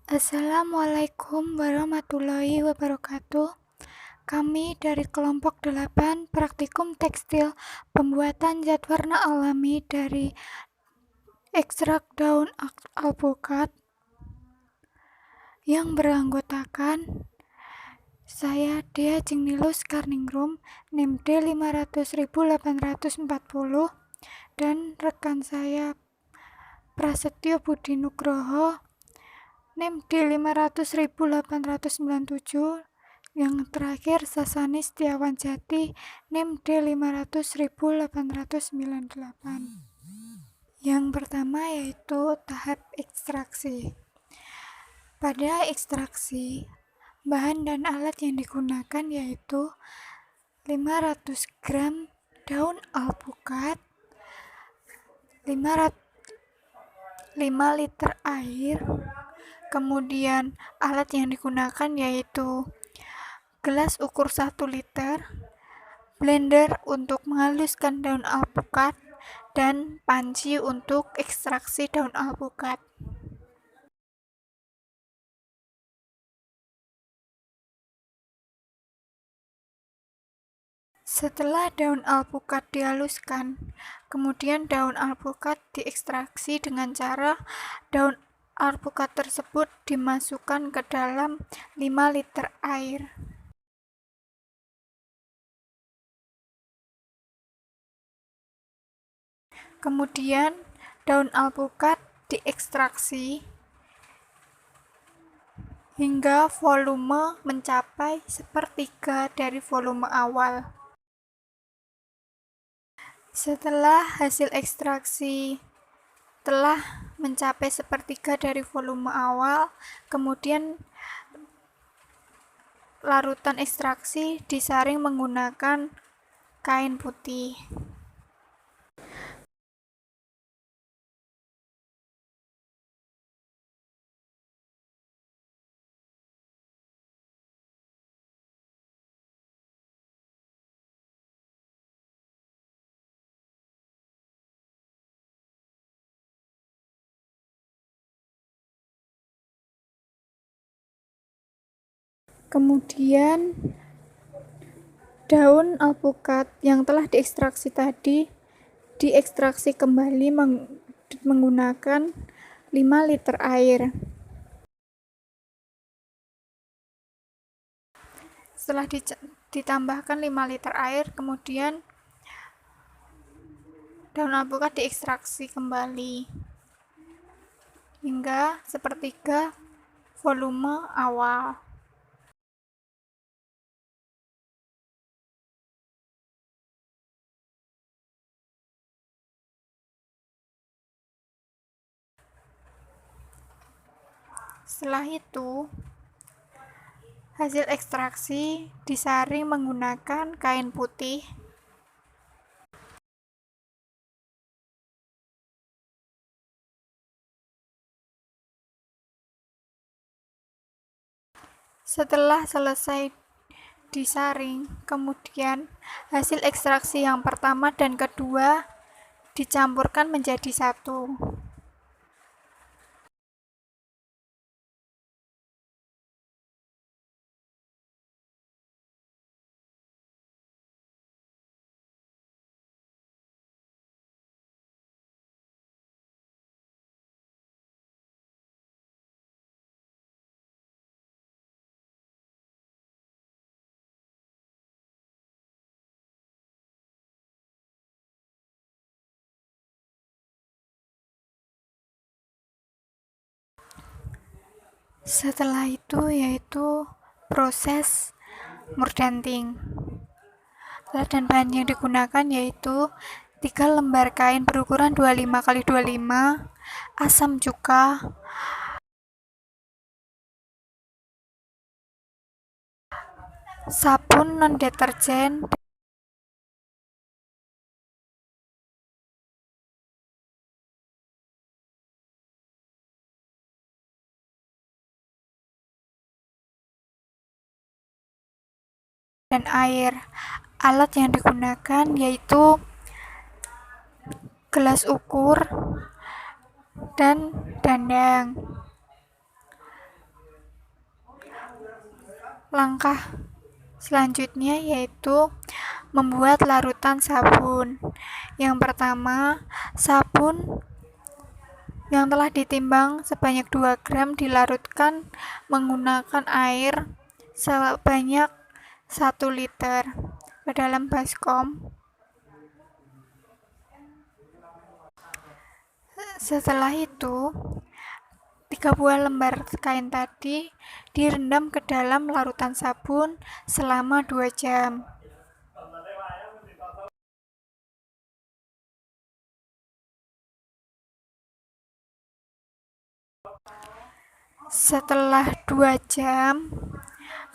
Assalamualaikum warahmatullahi wabarakatuh. Kami dari kelompok 8 praktikum tekstil pembuatan zat warna alami dari ekstrak daun alpukat yang beranggotakan saya Dea Jingnilus Karningrum NIM D500840 dan rekan saya Prasetyo Budi Nugroho NIM D500897, yang terakhir Sasani Setiawan Jati NIM D500898. Yang pertama yaitu tahap ekstraksi. Pada ekstraksi, bahan dan alat yang digunakan yaitu 500 gram daun alpukat, 5 liter air. Kemudian alat yang digunakan yaitu gelas ukur 1 liter, blender untuk menghaluskan daun alpukat, dan panci untuk ekstraksi daun alpukat. Setelah daun alpukat dihaluskan, kemudian daun alpukat diekstraksi dengan cara daun alpukat tersebut dimasukkan ke dalam 5 liter air. Kemudian daun alpukat diekstraksi hingga volume mencapai sepertiga dari volume awal. Setelah hasil ekstraksi telah mencapai sepertiga dari volume awal, kemudian larutan ekstraksi disaring menggunakan kain putih. Kemudian daun alpukat yang telah diekstraksi tadi diekstraksi kembali menggunakan 5 liter air. Setelah ditambahkan 5 liter air, kemudian daun alpukat diekstraksi kembali hingga sepertiga volume awal. Setelah itu, hasil ekstraksi disaring menggunakan kain putih. Setelah selesai disaring, kemudian hasil ekstraksi yang pertama dan kedua dicampurkan menjadi satu. Setelah itu yaitu proses mordanting. Alat dan bahan yang digunakan yaitu 3 lembar kain berukuran 25x25, asam cuka, sabun non-deterjen, dan air. Alat yang digunakan yaitu gelas ukur dan dandang. Langkah selanjutnya yaitu membuat larutan sabun. Yang pertama, sabun yang telah ditimbang sebanyak 2 gram dilarutkan menggunakan air sebanyak 1 liter ke dalam baskom. Setelah itu, 3 buah lembar kain tadi direndam ke dalam larutan sabun selama 2 jam. Setelah 2 jam,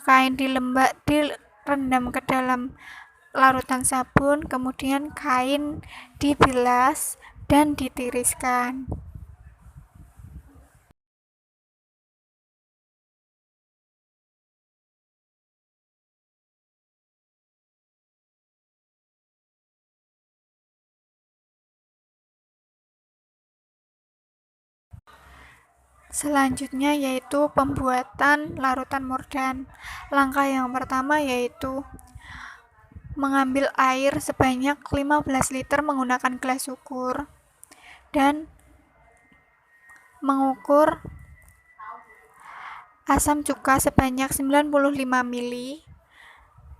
kain direndam ke dalam larutan sabun, kemudian kain dibilas dan ditiriskan. Selanjutnya yaitu pembuatan larutan mordan. Langkah yang pertama yaitu mengambil air sebanyak 15 liter menggunakan gelas ukur dan mengukur asam cuka sebanyak 95 ml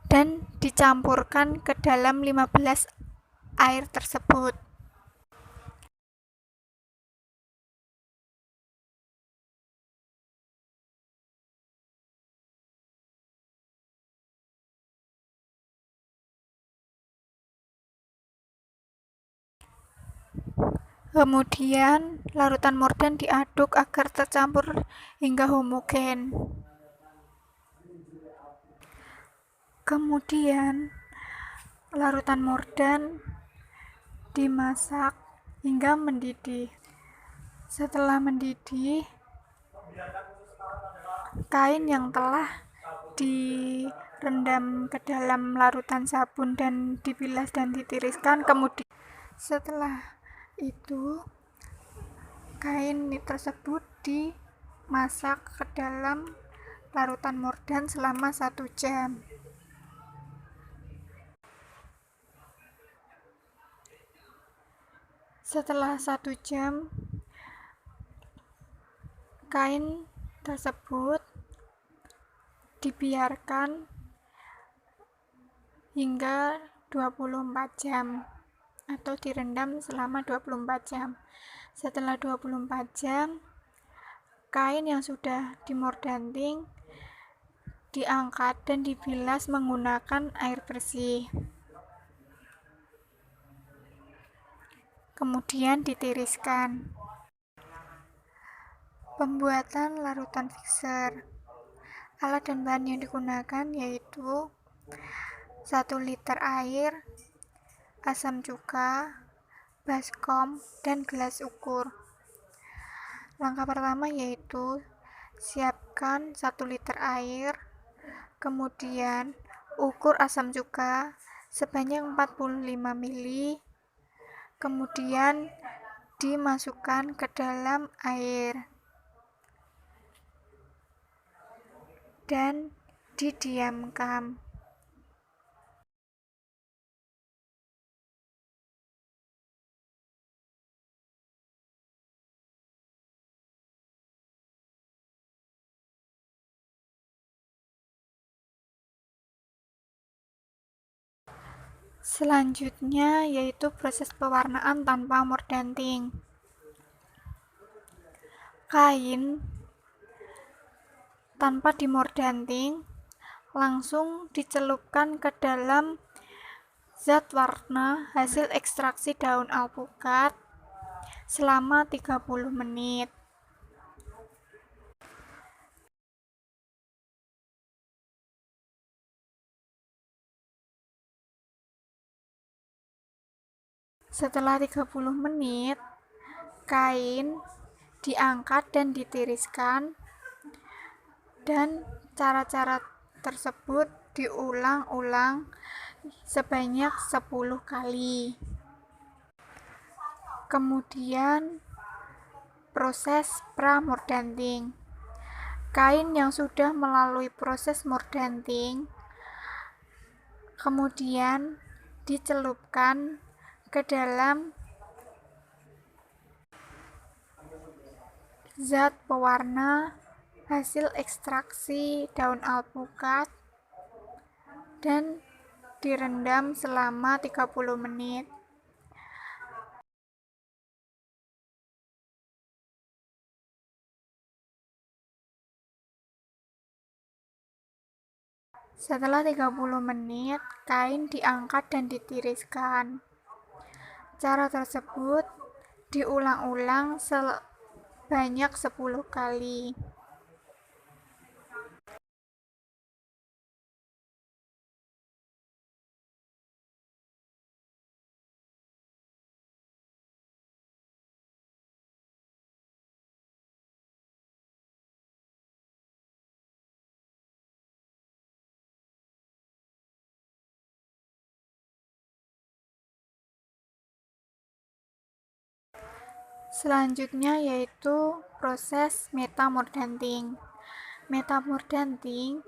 dan dicampurkan ke dalam 15 air tersebut. Kemudian larutan mordan diaduk agar tercampur hingga homogen. Kemudian larutan mordan dimasak hingga mendidih. Setelah mendidih, kain yang telah direndam ke dalam larutan sabun dan dibilas dan ditiriskan. Kemudian setelah itu kain tersebut dimasak ke dalam larutan mordan selama 1 jam. Setelah 1 jam, kain tersebut dibiarkan hingga 24 jam atau direndam selama 24 jam. Setelah 24 jam, kain yang sudah dimordanting diangkat dan dibilas menggunakan air bersih. Kemudian ditiriskan. Pembuatan larutan fixer. Alat dan bahan yang digunakan yaitu 1 liter air, asam cuka, baskom, dan gelas ukur. Langkah pertama yaitu siapkan 1 liter air, kemudian ukur asam cuka sebanyak 45 ml, kemudian dimasukkan ke dalam air dan didiamkan. Selanjutnya yaitu proses pewarnaan tanpa mordanting. Kain tanpa dimordanting langsung dicelupkan ke dalam zat warna hasil ekstraksi daun alpukat selama 30 menit. Setelah 30 menit, kain diangkat dan ditiriskan, dan cara-cara tersebut diulang-ulang sebanyak 10 kali. Kemudian proses pramordanting. kain yang sudah melalui proses mordanting kemudian dicelupkan ke dalam zat pewarna hasil ekstraksi daun alpukat dan direndam selama 30 menit. Setelah 30 menit, kain diangkat dan ditiriskan. Cara tersebut diulang-ulang sebanyak 10 kali. Selanjutnya yaitu proses metamordanting. Metamordanting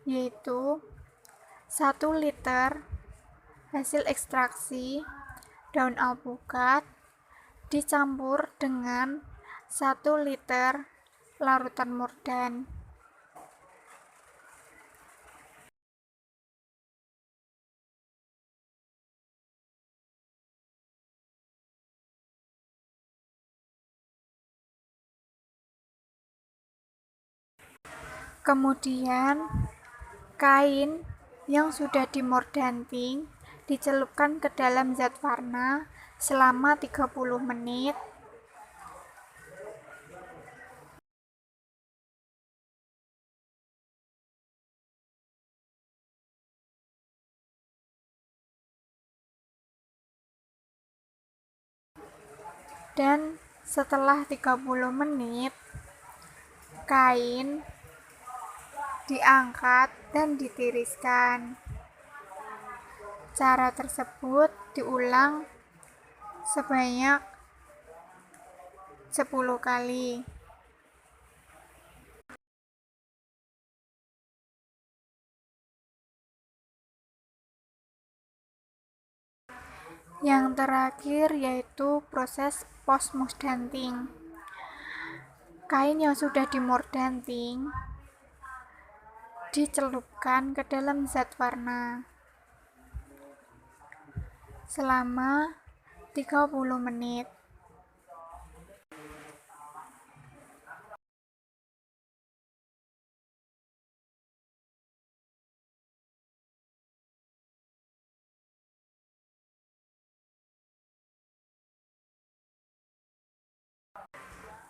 yaitu 1 liter hasil ekstraksi daun alpukat dicampur dengan 1 liter larutan mordan. Kemudian kain yang sudah dimordanting dicelupkan ke dalam zat warna selama 30 menit. Dan setelah 30 menit, kain diangkat dan ditiriskan. Cara tersebut diulang sebanyak 10 kali. Yang terakhir yaitu proses post-mordanting. Kain yang sudah dimordanting dicelupkan ke dalam zat warna selama 30 menit.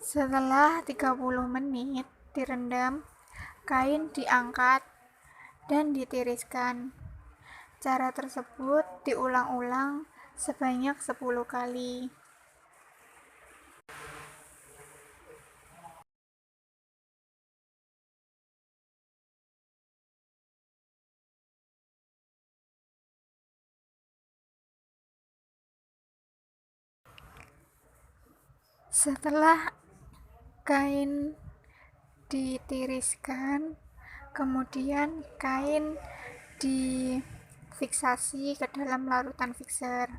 Setelah 30 menit direndam, kain diangkat dan ditiriskan. Cara tersebut diulang-ulang sebanyak 10 kali. Setelah kain ditiriskan, kemudian kain difiksasi ke dalam larutan fixer.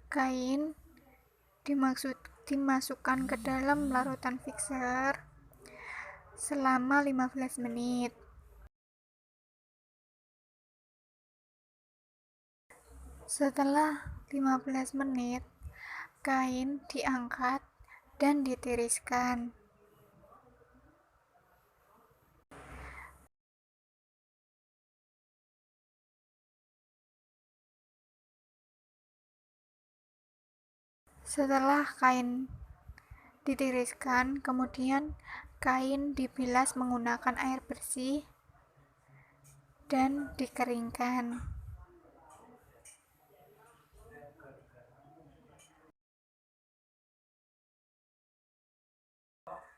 Kain dimasukkan ke dalam larutan fixer selama 15 menit. Setelah 15 menit, kain diangkat dan ditiriskan. Setelah kain ditiriskan, kemudian kain dibilas menggunakan air bersih dan dikeringkan.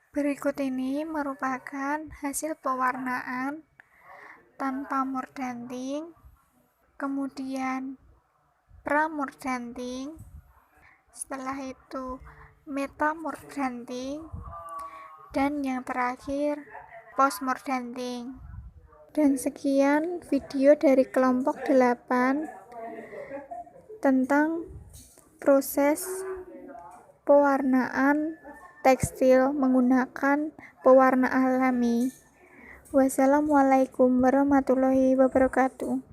Berikut ini merupakan hasil pewarnaan tanpa mordanting, kemudian pramordanting, setelah itu metamordanting, Dan yang terakhir, post-mordanting. Dan sekian video dari kelompok 8 tentang proses pewarnaan tekstil menggunakan pewarna alami. Wassalamualaikum warahmatullahi wabarakatuh.